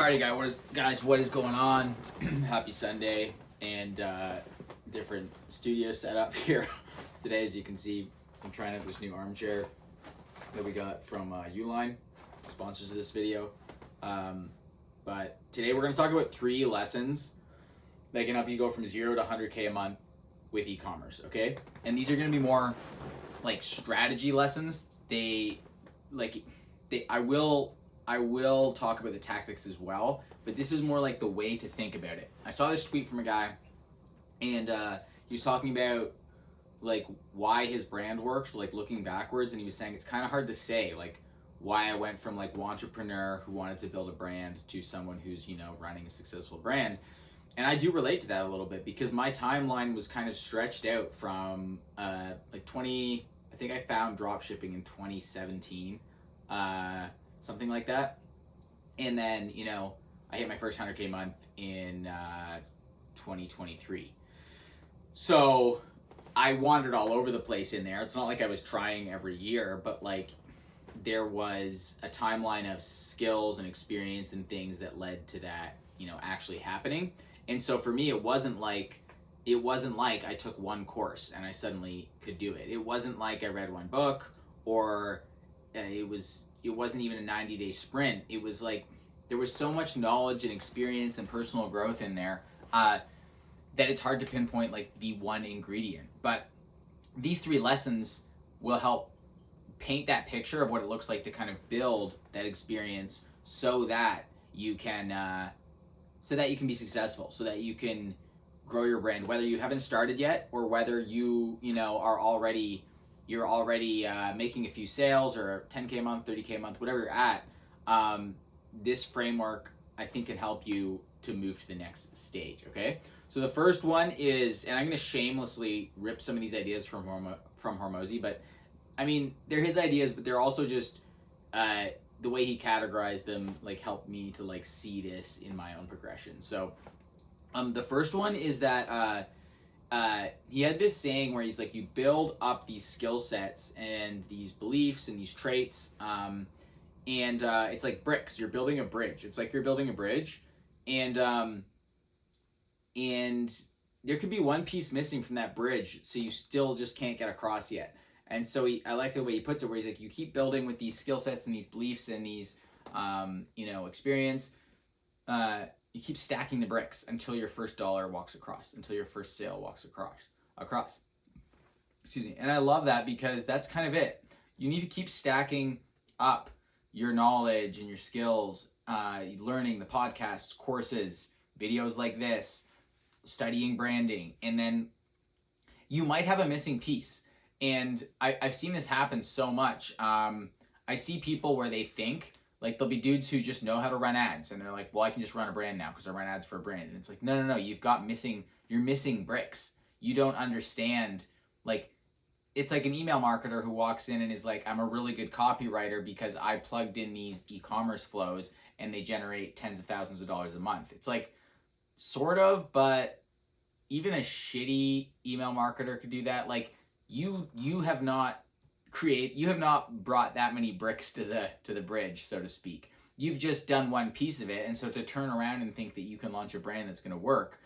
Alrighty, guys, what is going on? Happy Sunday, and different studio setup here today. As you can see, I'm trying out this new armchair that we got from Uline, sponsors of this video. But today we're going to talk about 3 lessons that can help you go from 0 to 100K a month with e-commerce, okay? And these are going to be more like strategy lessons. I will talk about the tactics as well, but this is more like the way to think about it. I saw this tweet from a guy, and he was talking about like why his brand works, like looking backwards, and he was saying it's kind of hard to say like why I went from like entrepreneur who wanted to build a brand to someone who's, you know, running a successful brand. And I do relate to that a little bit because my timeline was kind of stretched out from I think I found dropshipping in 2017. Something like that. And then, you know, I hit my first 100K month in 2023. So I wandered all over the place in there. It's not like I was trying every year, but like there was a timeline of skills and experience and things that led to that, you know, actually happening. And so for me, it wasn't like I took one course and I suddenly could do it. It wasn't like I read one book or it wasn't even a 90-day sprint. It was like there was so much knowledge and experience and personal growth in there that it's hard to pinpoint like the one ingredient. But these 3 lessons will help paint that picture of what it looks like to kind of build that experience so that you can be successful, so that you can grow your brand, whether you haven't started yet or whether you're already making a few sales or 10K a month, 30K a month, whatever you're at. This framework, I think, can help you to move to the next stage, okay? So the first one is, and I'm going to shamelessly rip some of these ideas from Hormozy, but I mean, they're his ideas, but they're also just the way he categorized them, like, helped me to, like, see this in my own progression. So the first one is that he had this saying where he's like, you build up these skill sets and these beliefs and these traits, and it's like bricks. You're building a bridge. It's like you're building a bridge, and there could be one piece missing from that bridge, so you still just can't get across yet. And so I like the way he puts it, where he's like, you keep building with these skill sets and these beliefs and these experience. You keep stacking the bricks until your first dollar walks across, until your first sale walks across. Excuse me. And I love that because that's kind of it. You need to keep stacking up your knowledge and your skills, learning the podcasts, courses, videos like this, studying branding, and then you might have a missing piece. And I've seen this happen so much. I see people where they think, like, there'll be dudes who just know how to run ads, and they're like, well, I can just run a brand now because I run ads for a brand. And it's like, no, you're missing bricks. You don't understand, like, it's like an email marketer who walks in and is like, I'm a really good copywriter because I plugged in these e-commerce flows and they generate tens of thousands of dollars a month. It's like, sort of, but even a shitty email marketer could do that. Like, you have not brought that many bricks to the bridge, so to speak. You've just done one piece of it, and so to turn around and think that you can launch a brand that's going to work,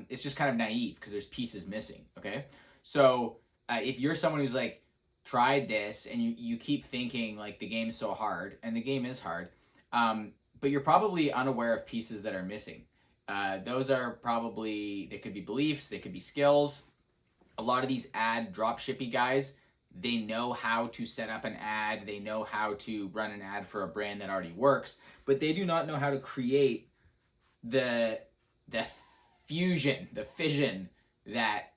it's just kind of naive because there's pieces missing, okay? So if you're someone who's like tried this and you keep thinking like the game's so hard, and the game is hard, but you're probably unaware of pieces that are missing. Those are probably, they could be beliefs, they could be skills. A lot of these ad dropshippy guys, they know how to set up an ad, they know how to run an ad for a brand that already works, but they do not know how to create the fission that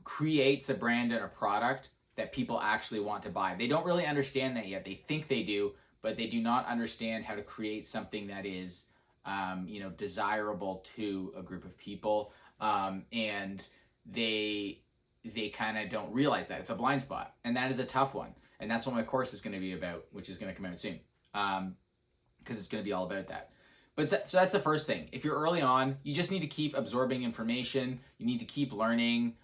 creates a brand and a product that people actually want to buy. They don't really understand that yet. They think they do, but they do not understand how to create something that is desirable to a group of people, and they kind of don't realize that. It's a blind spot, and that is a tough one. And that's what my course is going to be about, which is going to come out soon, because it's going to be all about that. But so that's the first thing. If you're early on, you just need to keep absorbing information. You need to keep learning.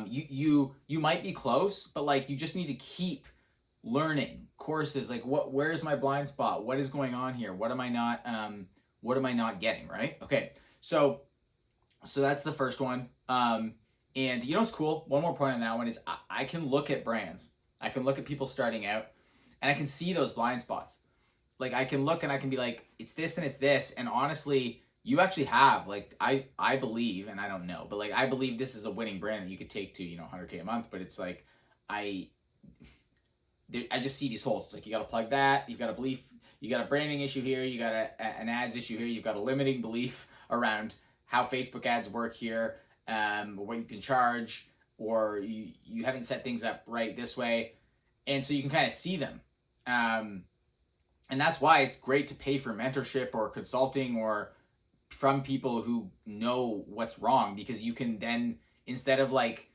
You might be close, but like you just need to keep learning courses. Like where is my blind spot? What is going on here? What am I not What am I not getting, right? Okay, so that's the first one. And you know what's cool? One more point on that one is I can look at brands. I can look at people starting out, and I can see those blind spots. Like I can look and I can be like, it's this and it's this. And honestly, you actually have like I believe, and I don't know, but like I believe this is a winning brand that you could take to 100K a month. But it's like I I just see these holes. It's like you got to plug that. You've got a belief. You got a branding issue here. You got an ads issue here. You've got a limiting belief around how Facebook ads work here, what you can charge, or you haven't set things up right this way, and so you can kind of see them. And that's why it's great to pay for mentorship or consulting or from people who know what's wrong, because you can then, instead of like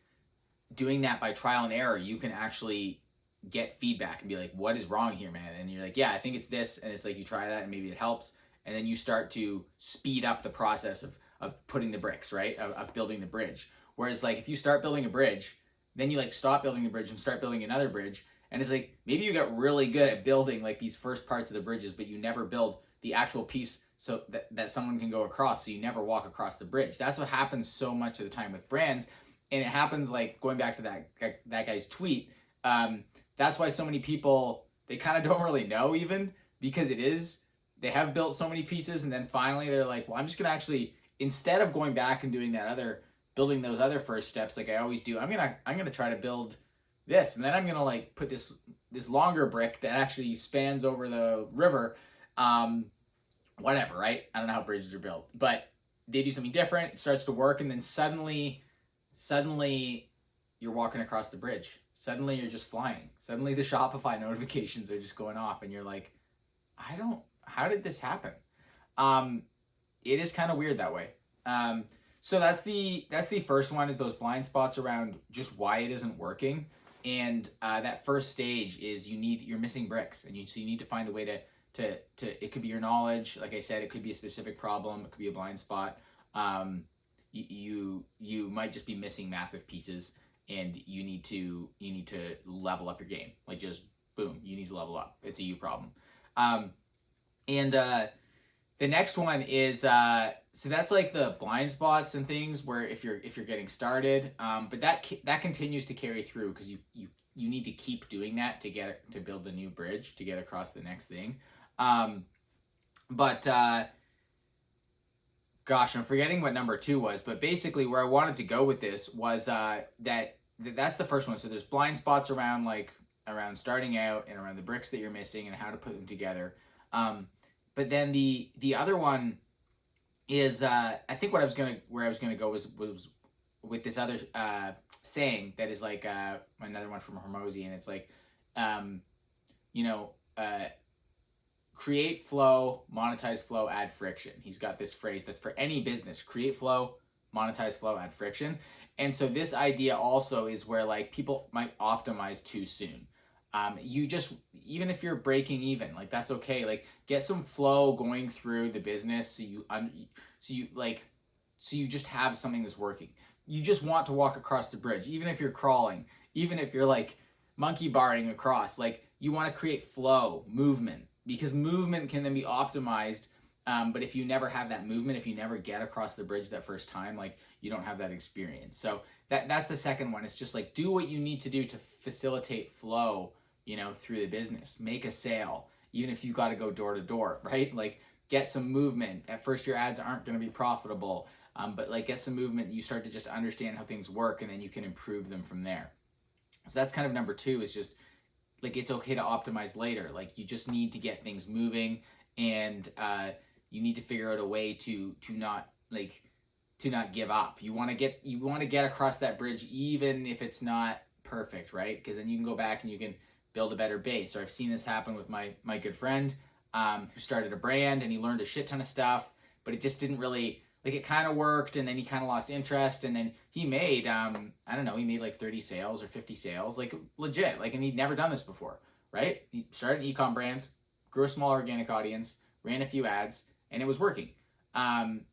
doing that by trial and error, you can actually get feedback and be like, what is wrong here, man? And you're like, yeah, I think it's this. And it's like, you try that and maybe it helps. And then you start to speed up the process of putting the bricks, right? Of building the bridge. Whereas like, if you start building a bridge, then you like stop building the bridge and start building another bridge. And it's like, maybe you got really good at building like these first parts of the bridges, but you never build the actual piece so that someone can go across. So you never walk across the bridge. That's what happens so much of the time with brands. And it happens, like going back to that guy's tweet. That's why so many people, they kind of don't really know, even because they have built so many pieces, and then finally they're like, well, I'm just gonna actually, instead of going back and doing building those other first steps like I always do, I'm gonna try to build this, and then I'm gonna like put this longer brick that actually spans over the river, whatever, right? I don't know how bridges are built, but they do something different. It starts to work, and then suddenly you're walking across the bridge. Suddenly you're just flying. Suddenly the Shopify notifications are just going off, and you're like, how did this happen? It is kind of weird that way. So that's the first one, is those blind spots around just why it isn't working. And that first stage is you're missing bricks, and so you need to find a way to it could be your knowledge. Like I said, it could be a specific problem. It could be a blind spot. You might just be missing massive pieces, and you need to level up your game. Like, just boom, you need to level up. It's a you problem. And the next one is so that's like the blind spots and things where if you're getting started, but that continues to carry through, because you need to keep doing that to build the new bridge to get across the next thing. But gosh, I'm forgetting what number 2 was, but basically where I wanted to go with this was that's the first one. So there's blind spots around starting out and around the bricks that you're missing and how to put them together. But then the other one is I think where I was gonna go was with this other saying that is like another one from Hormozy, and it's like create flow, monetize flow, add friction. He's got this phrase that's for any business: create flow, monetize flow, add friction. And so this idea also is where like people might optimize too soon. You just, even if you're breaking even, like that's okay. Like, get some flow going through the business so you just have something that's working. You just want to walk across the bridge, even if you're crawling, even if you're like monkey barring across. Like, you want to create flow, movement, because movement can then be optimized. But if you never have that movement, if you never get across the bridge that first time, like, you don't have that experience. So that's the second one. It's just like, do what you need to do to facilitate flow, through the business. Make a sale, even if you got to go door to door, right? Like, get some movement. At first, your ads aren't going to be profitable, but like, get some movement. You start to just understand how things work, and then you can improve them from there. So that's kind of number 2, is just like, it's okay to optimize later. Like, you just need to get things moving, and you need to figure out a way to not give up. You want to get across that bridge, even if it's not perfect, right? Because then you can go back and you can build a better base. Or I've seen this happen with my good friend who started a brand, and he learned a shit ton of stuff, but it just didn't really, like, it kind of worked, and then he kind of lost interest, and then he made he made like 30 sales or 50 sales, like, legit, like, and he'd never done this before, right? He started an ecom brand, grew a small organic audience, ran a few ads, and it was working.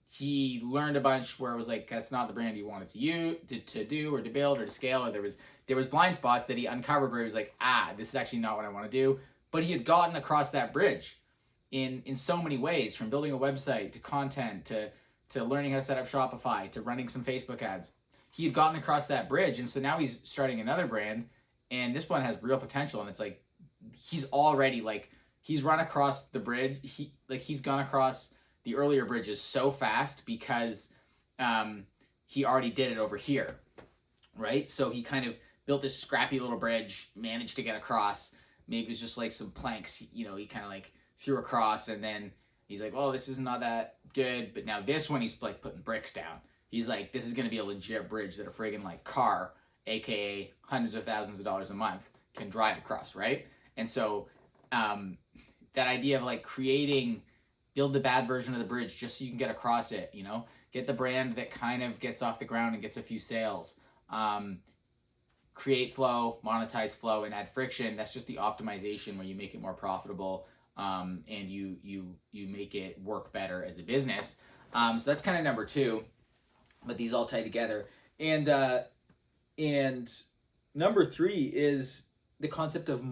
He learned a bunch where it was like, that's not the brand he wanted to do or to build or to scale, or there was blind spots that he uncovered where he was like, this is actually not what I want to do. But he had gotten across that bridge, in so many ways, from building a website to content to learning how to set up Shopify to running some Facebook ads. He had gotten across that bridge, and so now he's starting another brand, and this one has real potential. And it's like he's already like he's run across the bridge. He's gone across the earlier bridges so fast because he already did it over here, right? So he kind of built this scrappy little bridge, managed to get across. Maybe it was just like some planks, he kind of like threw across, and then he's like, well, this is not that good. But now this one, he's like putting bricks down. He's like, this is going to be a legit bridge that a friggin' like car, aka hundreds of thousands of dollars a month, can drive across, right? And so that idea of like build the bad version of the bridge just so you can get across it, get the brand that kind of gets off the ground and gets a few sales. Create flow, monetize flow, and add friction. That's just the optimization where you make it more profitable, and you make it work better as a business. So that's kind of number two, but these all tie together. And number three is the concept of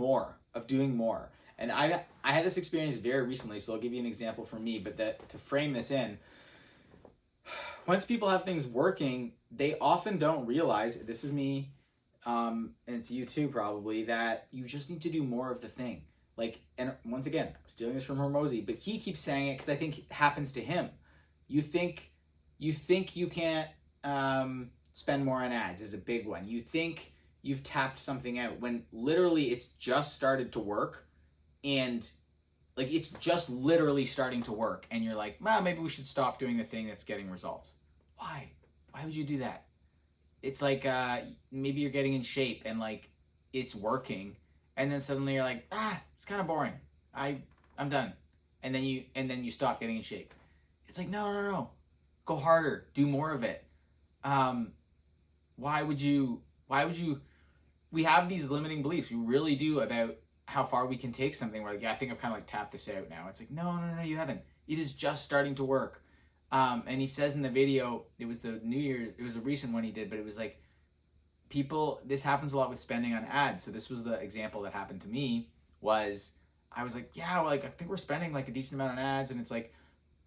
doing more. And I had this experience very recently, so I'll give you an example from me. But to frame this in, once people have things working, they often don't realize, this is me, and it's you too probably, that you just need to do more of the thing. Like, and once again, I'm stealing this from Hormozy, but he keeps saying it because I think it happens to him. You think you can't spend more on ads is a big one. You think you've tapped something out when literally it's just started to work, and like it's just literally starting to work, and you're like, well, maybe we should stop doing the thing that's getting results. Why would you do that? It's like maybe you're getting in shape and like it's working, and then suddenly you're like, it's kind of boring, I'm done, and then you stop getting in shape. It's like, no, go harder, do more of it. Why would you we have these limiting beliefs, we really do, about how far we can take something. We're like, yeah, I think I've kind of like tapped this out now. It's like, no, you haven't. It is just starting to work. And he says in the video, it was the New Year, it was a recent one he did, but it was like, this happens a lot with spending on ads. So this was the example that happened to me. I was like, yeah, well, like I think we're spending like a decent amount on ads, and it's like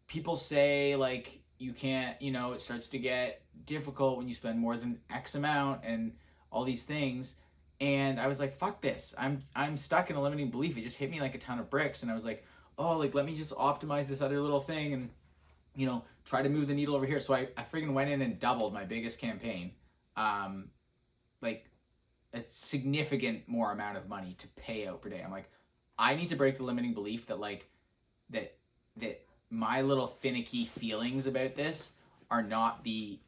people say like you can't, it starts to get difficult when you spend more than X amount and all these things. And I was like, fuck this. I'm stuck in a limiting belief. It just hit me like a ton of bricks. And I was like, oh, like let me just optimize this other little thing and try to move the needle over here. So I friggin' went in and doubled my biggest campaign. Like a significant more amount of money to pay out per day. I'm like, I need to break the limiting belief that like that my little finicky feelings about this are not the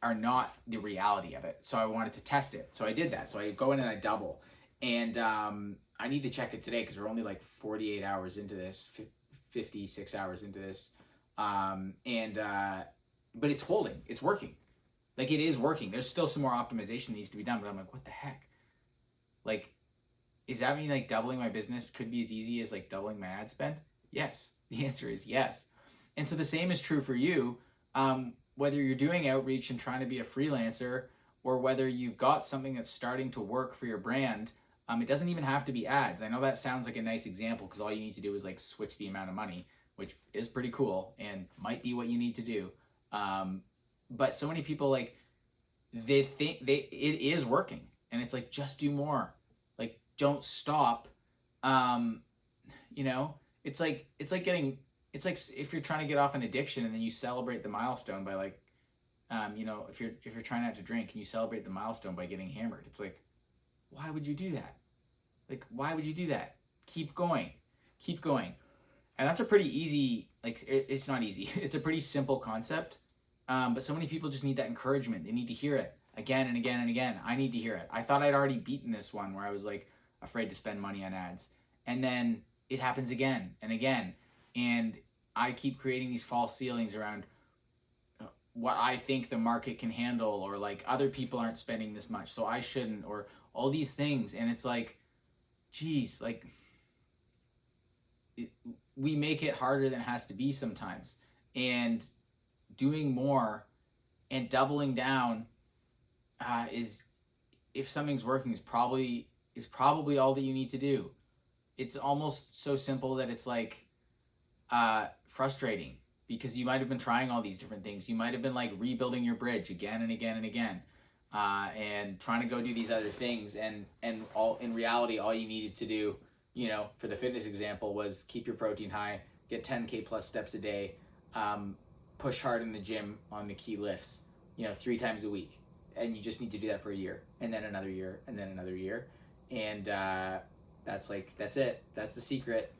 reality of it. So I wanted to test it. So I did that. So I go in and I double. And I need to check it today because we're only like 48 hours into this, 56 hours into this. But it's holding. It's working. Like it is working. There's still some more optimization that needs to be done. But I'm like, what the heck? Like, does that mean like doubling my business could be as easy as like doubling my ad spend? Yes. The answer is yes. And so the same is true for you. Whether you're doing outreach and trying to be a freelancer, or whether you've got something that's starting to work for your brand, it doesn't even have to be ads. I know that sounds like a nice example because all you need to do is like switch the amount of money, which is pretty cool and might be what you need to do. But so many people like they think it is working, and it's like, just do more, like don't stop. It's like if you're trying to get off an addiction and then you celebrate the milestone by like, if you're trying not to drink and you celebrate the milestone by getting hammered, it's like, why would you do that? Like, why would you do that? Keep going. And that's a pretty easy, like, it's not easy. It's a pretty simple concept. But so many people just need that encouragement. They need to hear it again and again and again. I need to hear it. I thought I'd already beaten this one where I was like afraid to spend money on ads. And then it happens again and again. And I keep creating these false ceilings around what I think the market can handle, or like other people aren't spending this much, so I shouldn't, or all these things. And it's like, geez, like we make it harder than it has to be sometimes. And doing more and doubling down is, if something's working, is probably all that you need to do. It's almost so simple that it's like, frustrating because you might have been trying all these different things. You might have been like rebuilding your bridge again and again and again, and trying to go do these other things. And all in reality, all you needed to do, for the fitness example, was keep your protein high, get 10K plus steps a day, push hard in the gym on the key lifts, 3 times a week. And you just need to do that for a year, and then another year, and then another year. And that's it. That's the secret.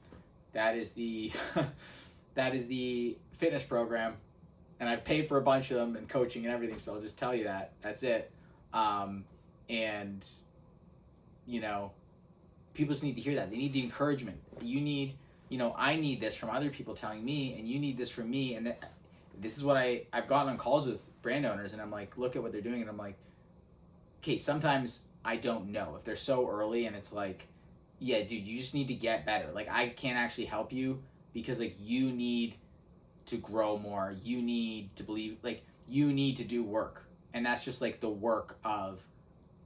That is the that is the fitness program, and I've paid for a bunch of them and coaching and everything. So I'll just tell you that's it. And people just need to hear that. They need the encouragement. You need, I need this from other people telling me, and you need this from me. And this is what I've gotten on calls with brand owners, and I'm like, look at what they're doing, and I'm like, okay, sometimes I don't know if they're so early, and it's like, yeah, dude, you just need to get better. Like, I can't actually help you because, like, you need to grow more. You need to believe, like, you need to do work. And that's just, like, the work of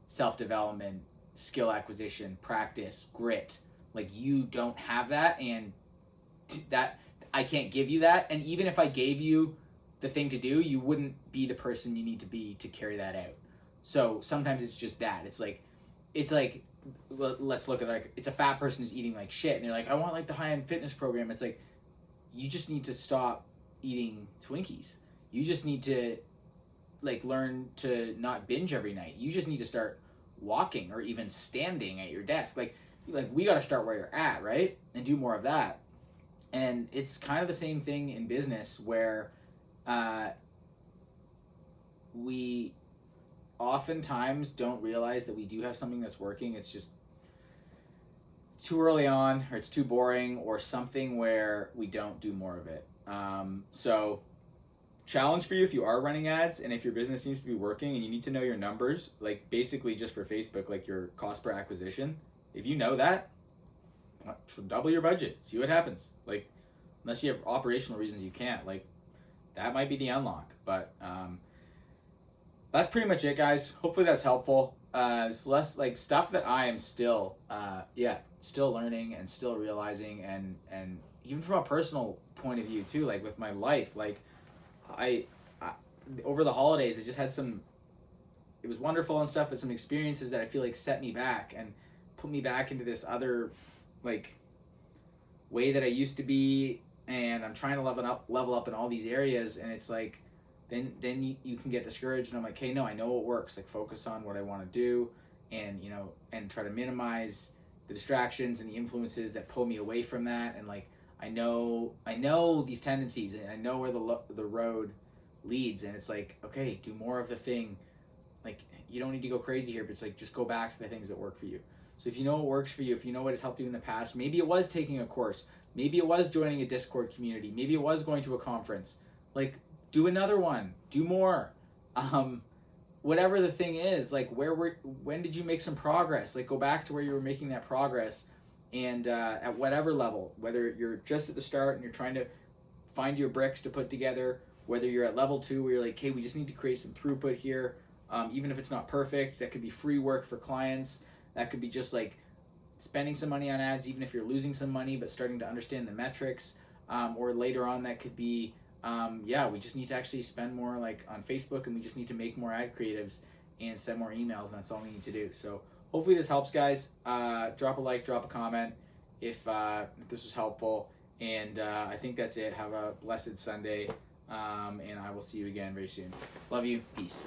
self-development, skill acquisition, practice, grit. Like, you don't have that, and that I can't give you that. And even if I gave you the thing to do, you wouldn't be the person you need to be to carry that out. So sometimes it's just that. It's like let's look at, like, it's a fat person who's eating like shit, and they're like, I want like the high-end fitness program. It's like, you just need to stop eating Twinkies. You just need to, like, learn to not binge every night. You just need to start walking or even standing at your desk. Like we got to start where you're at, right? And do more of that. And it's kind of the same thing in business where we oftentimes don't realize that we do have something that's working. It's just too early on, or it's too boring, or something where we don't do more of it. So challenge for you if you are running ads and if your business needs to be working and you need to know your numbers, like basically just for Facebook, like your cost per acquisition. If you know that, double your budget, see what happens. Like, unless you have operational reasons you can't, like, that might be the unlock. But that's pretty much it, guys. Hopefully that's helpful. It's less like stuff that I am still still learning and still realizing, and even from a personal point of view too, like with my life. Like I over the holidays, I just had it was wonderful and stuff, but some experiences that I feel like set me back and put me back into this other, like, way that I used to be, and I'm trying to level up in all these areas, and it's like, then you can get discouraged, and I'm like, hey, no, I know what works. Like, focus on what I want to do, and and try to minimize the distractions and the influences that pull me away from that. And like, I know these tendencies, and I know where the road leads, and it's like, okay, do more of the thing. Like, you don't need to go crazy here, but it's like, just go back to the things that work for you. So if you know what works for you, if you know what has helped you in the past, maybe it was taking a course, maybe it was joining a Discord community, maybe it was going to a conference, like, do another one, do more. Whatever the thing is, like, when did you make some progress? Like, go back to where you were making that progress, and at whatever level, whether you're just at the start and you're trying to find your bricks to put together, whether you're at level 2 where you're like, hey, we just need to create some throughput here, even if it's not perfect. That could be free work for clients. That could be just like spending some money on ads, even if you're losing some money, but starting to understand the metrics. Or later on, that could be, we just need to actually spend more, like, on Facebook, and we just need to make more ad creatives and send more emails, and that's all we need to do. So hopefully this helps, guys. Drop a like, drop a comment if this was helpful. And I think that's it. Have a blessed Sunday, and I will see you again very soon. Love you. Peace.